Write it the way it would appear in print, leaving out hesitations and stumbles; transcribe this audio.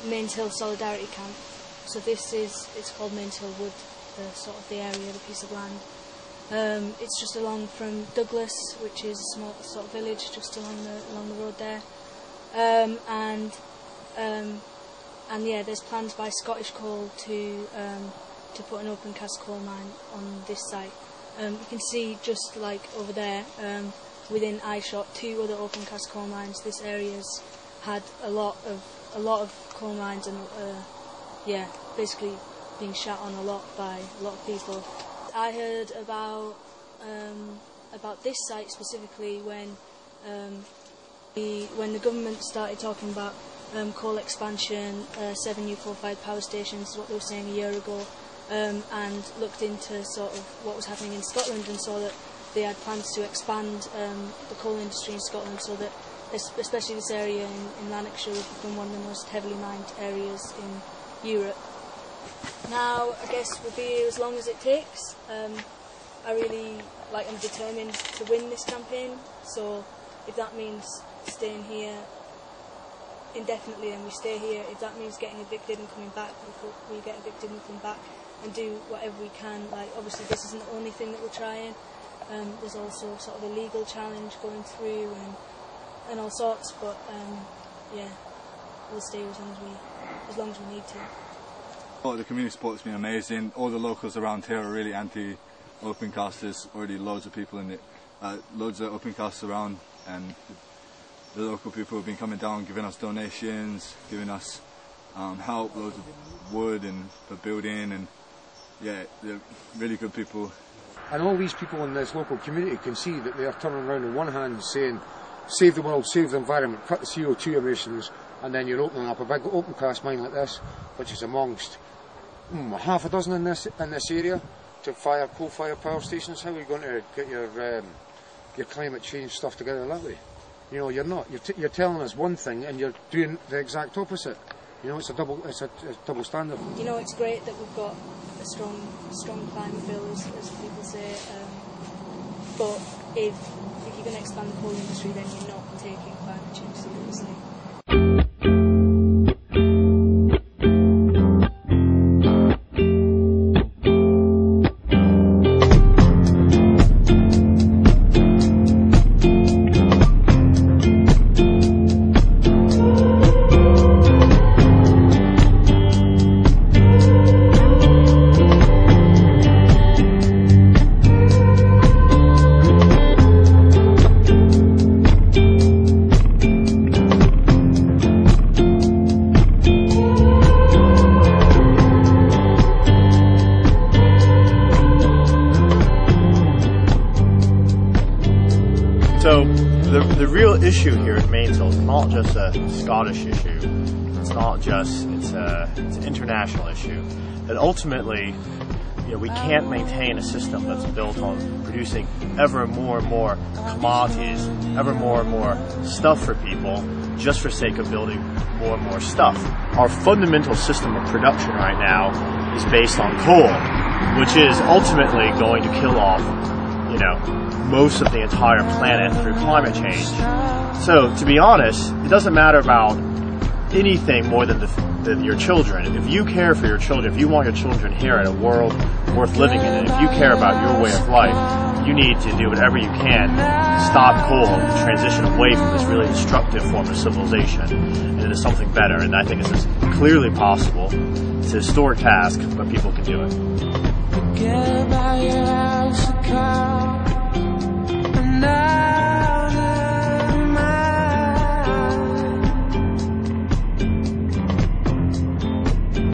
Mainshill Solidarity Camp. So it's called Mainshill Wood, the area, the piece of land. It's just along from Douglas, which is a small sort of village just along the road there. And yeah, there's plans by Scottish Coal to put an open cast coal mine on this site. You can see just like over there, within eyeshot, 2 other open cast coal mines. This area's had a lot of coal mines, and yeah, basically being shot on a lot by a lot of people. I heard about this site specifically when the government started talking about coal expansion, 7 new coal-fired power stations, is what they were saying a year ago, and looked into sort of what was happening in Scotland and saw that they had plans to expand the coal industry in Scotland, so that especially this area in Lanarkshire would become one of the most heavily mined areas in Europe. Now, I guess we'll be here as long as it takes. I'm determined to win this campaign, so if that means staying here indefinitely, then we stay here. If that means getting evicted and coming back, we'll get evicted and come back and do whatever we can. Like, obviously this isn't the only thing that we're trying. There's also sort of a legal challenge going through and all sorts, but yeah, we'll stay as long as we need to. Oh, the community support's been amazing. All the locals around here are really anti-open cast. There's already loads of people in it, loads of open casts around, and the local people have been coming down, giving us donations, giving us help, loads of wood and for building, and yeah, they're really good people. And all these people in this local community can see that they are turning around on one hand saying, save the world, save the environment, cut the CO2 emissions, and then you're opening up a big open cast mine like this, which is amongst half a dozen in this area, to fire coal-fired power stations. How are you going to get your climate change stuff together that way? You know, you're not. You're telling us one thing and you're doing the exact opposite. You know, it's a double standard. You know, it's great that we've got a strong climate bill, as people say. But if you're going to expand the coal industry, then you're not taking climate change seriously. So the real issue here at Mainshill is not just a Scottish issue. It's an international issue. That ultimately, we can't maintain a system that's built on producing ever more and more commodities, ever more and more stuff for people, just for sake of building more and more stuff. Our fundamental system of production right now is based on coal, which is ultimately going to kill off, most of the entire planet through climate change. So, to be honest, it doesn't matter about anything more than your children. If you care for your children, if you want your children here in a world worth living in, and if you care about your way of life, you need to do whatever you can to stop coal and transition away from this really destructive form of civilization and into something better. And I think this is clearly possible. It's a historic task, but people can do it.